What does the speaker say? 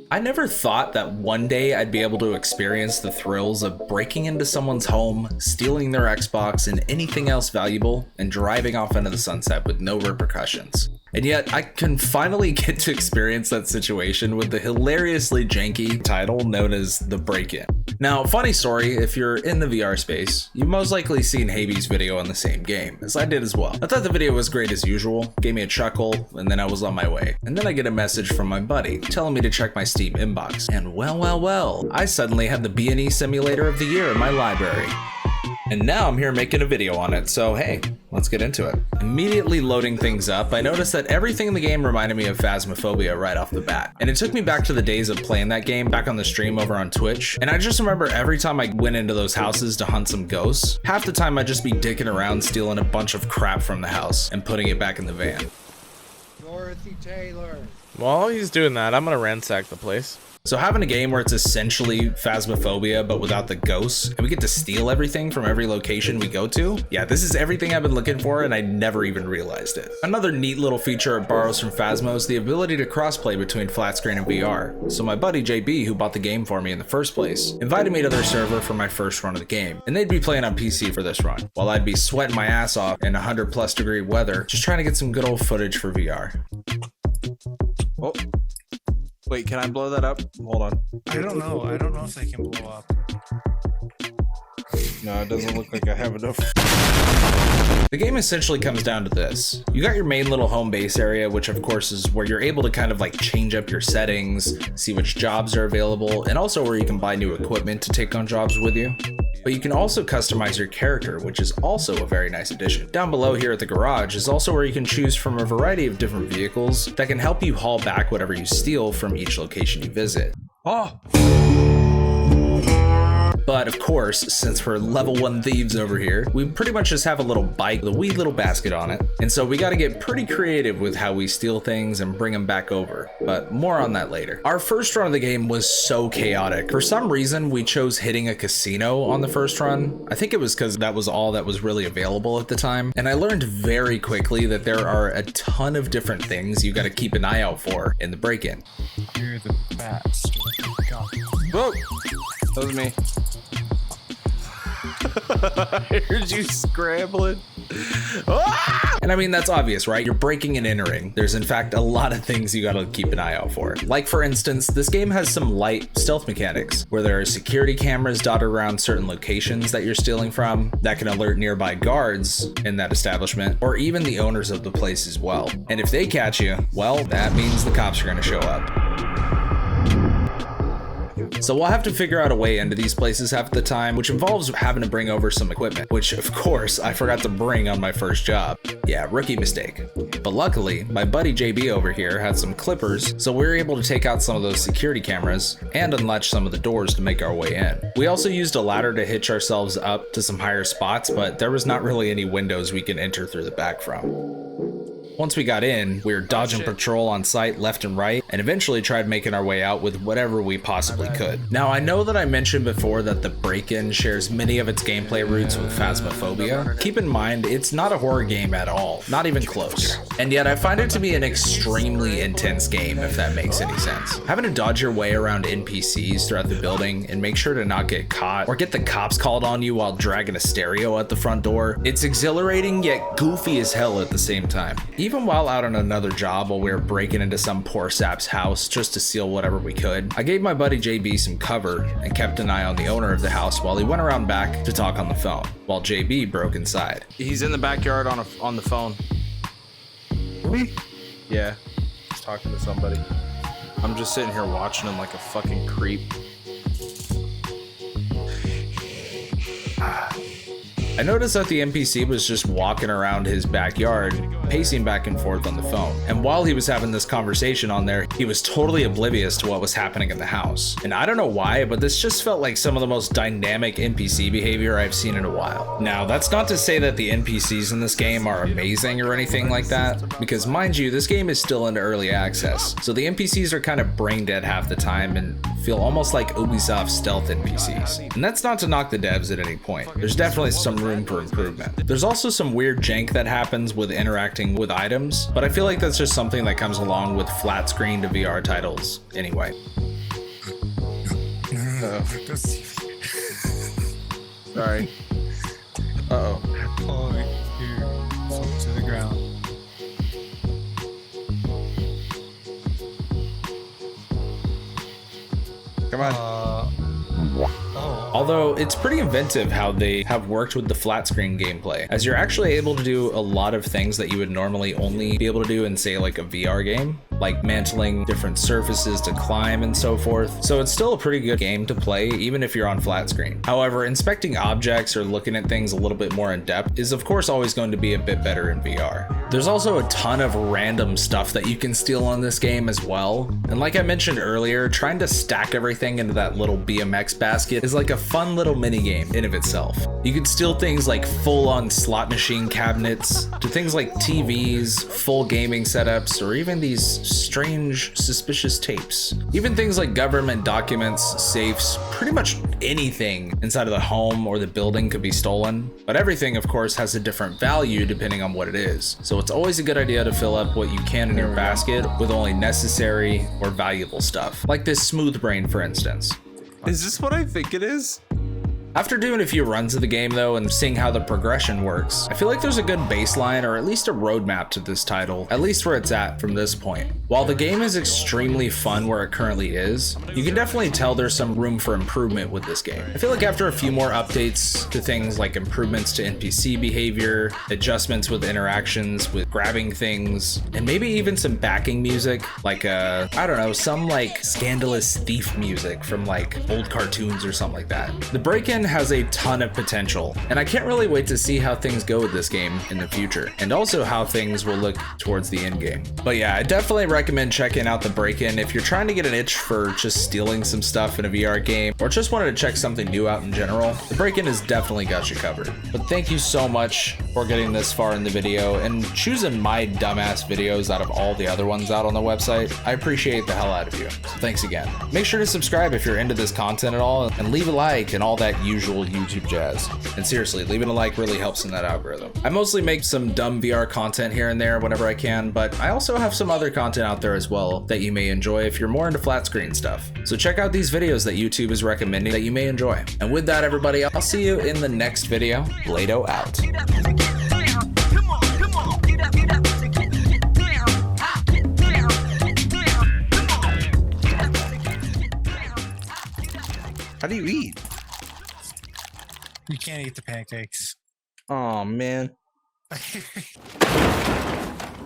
I never thought that one day I'd be able to experience the thrills of breaking into someone's home, stealing their Xbox and anything else valuable, and driving off into the sunset with no repercussions. And yet, I can finally get to experience that situation with the hilariously janky title known as The Break-In. Now, funny story, if you're in the VR space, you've most likely seen Habe's video on the same game, as I did as well. I thought the video was great as usual, gave me a chuckle, and then I was on my way. And then I get a message from my buddy, telling me to check my Steam inbox. And well, I suddenly had the B&E Simulator of the Year in my library. And now I'm here making a video on it, so hey, let's get into it. Immediately loading things up, I noticed that everything in the game reminded me of Phasmophobia right off the bat. And it took me back to the days of playing that game back on the stream over on Twitch. And I just remember every time I went into those houses to hunt some ghosts, half the time I'd just be dicking around stealing a bunch of crap from the house and putting it back in the van. Dorothy Taylor. While he's doing that, I'm gonna ransack the place. So having a game where it's essentially Phasmophobia but without the ghosts, and we get to steal everything from every location we go to, yeah, this is everything I've been looking for and I never even realized it. Another neat little feature it borrows from Phasmo is the ability to crossplay between Flatscreen and VR. So my buddy JB, who bought the game for me in the first place, invited me to their server for my first run of the game, and they'd be playing on PC for this run, while I'd be sweating my ass off in 100+ degree weather, just trying to get some good old footage for VR. Oh. Wait, can I blow that up? Hold on. I don't know if they can blow up. No, it doesn't look like I have enough. The game essentially comes down to this. You got your main little home base area, which of course is where you're able to kind of like change up your settings, see which jobs are available, and also where you can buy new equipment to take on jobs with you. But you can also customize your character, which is also a very nice addition. Down below here at the garage is also where you can choose from a variety of different vehicles that can help you haul back whatever you steal from each location you visit. Oh! But of course, since we're level 1 thieves over here, we pretty much just have a little bike with a wee little basket on it. And so we gotta get pretty creative with how we steal things and bring them back over. But more on that later. Our first run of the game was so chaotic. For some reason, we chose hitting a casino on the first run. I think it was because that was all that was really available at the time. And I learned very quickly that there are a ton of different things you gotta keep an eye out for in the break-in. You're the best. Whoa! That was me. I heard you scrambling. Ah! And I mean, that's obvious, right? You're breaking and entering. There's in fact a lot of things you gotta keep an eye out for. Like for instance, this game has some light stealth mechanics where there are security cameras dotted around certain locations that you're stealing from that can alert nearby guards in that establishment or even the owners of the place as well. And if they catch you, well, that means the cops are gonna show up. So we'll have to figure out a way into these places half the time, which involves having to bring over some equipment, which of course I forgot to bring on my first job. Yeah, rookie mistake. But luckily, my buddy JB over here had some clippers, so we were able to take out some of those security cameras and unlatch some of the doors to make our way in. We also used a ladder to hitch ourselves up to some higher spots, but there was not really any windows we could enter through the back from. Once we got in, we were dodging patrol on site left and right, and eventually tried making our way out with whatever we possibly could. Now, I know that I mentioned before that the break-in shares many of its gameplay roots with Phasmophobia. Keep in mind, it's not a horror game at all, not even close. And yet I find it to be an extremely intense game, if that makes any sense. Having to dodge your way around NPCs throughout the building and make sure to not get caught or get the cops called on you while dragging a stereo at the front door, it's exhilarating yet goofy as hell at the same time. Even while out on another job while we were breaking into some poor sap's house just to steal whatever we could, I gave my buddy JB some cover and kept an eye on the owner of the house while he went around back to talk on the phone, while JB broke inside. He's in the backyard on the phone. Me? Yeah, he's talking to somebody. I'm just sitting here watching him like a fucking creep. I noticed that the NPC was just walking around his backyard, pacing back and forth on the phone. And while he was having this conversation on there, he was totally oblivious to what was happening in the house. And I don't know why, but this just felt like some of the most dynamic NPC behavior I've seen in a while. Now, that's not to say that the NPCs in this game are amazing or anything like that, because mind you, this game is still in early access. So the NPCs are kind of brain dead half the time and feel almost like Ubisoft stealth NPCs. And that's not to knock the devs at any point. There's definitely some room for improvement. There's also some weird jank that happens with interacting with items, but I feel like that's just something that comes along with flat screen to VR titles anyway. Go see. Sorry. Uh-oh. Oh, here. Fall to the ground. Come on. Oh. Although it's pretty inventive how they have worked with the flat screen gameplay, as you're actually able to do a lot of things that you would normally only be able to do in, say, like a VR game, like mantling different surfaces to climb and so forth. So it's still a pretty good game to play even if you're on flat screen. However, inspecting objects or looking at things a little bit more in depth is of course always going to be a bit better in VR. There's also a ton of random stuff that you can steal on this game as well. And like I mentioned earlier, trying to stack everything into that little BMX basket is like a fun little mini game in of itself. You can steal things like full-on slot machine cabinets to things like TVs, full gaming setups, or even these strange, suspicious tapes. Even things like government documents, safes, pretty much anything inside of the home or the building could be stolen. But everything, of course, has a different value depending on what it is. So it's always a good idea to fill up what you can in your basket with only necessary or valuable stuff. Like this Smoothbrain, for instance. Is this what I think it is? After doing a few runs of the game though and seeing how the progression works, I feel like there's a good baseline or at least a roadmap to this title, at least where it's at from this point. While the game is extremely fun where it currently is, you can definitely tell there's some room for improvement with this game. I feel like after a few more updates to things like improvements to NPC behavior, adjustments with interactions, with grabbing things, and maybe even some backing music, like I don't know, some like scandalous thief music from like old cartoons or something like that. The break-in has a ton of potential, and I can't really wait to see how things go with this game in the future, and also how things will look towards the end game. But yeah, I definitely recommend checking out the break-in if you're trying to get an itch for just stealing some stuff in a VR game, or just wanted to check something new out in general. The break-in has definitely got you covered. But thank you so much for getting this far in the video and choosing my dumbass videos out of all the other ones out on the website. I appreciate the hell out of you. So thanks again. Make sure to subscribe if you're into this content at all, and leave a like and all that usual YouTube jazz. And seriously, leaving a like really helps in that algorithm. I mostly make some dumb VR content here and there whenever I can, but I also have some other content out there as well that you may enjoy if you're more into flat screen stuff. So check out these videos that YouTube is recommending that you may enjoy. And with that, everybody, I'll see you in the next video. Lato out. How do you eat? You can't eat the pancakes. Oh man.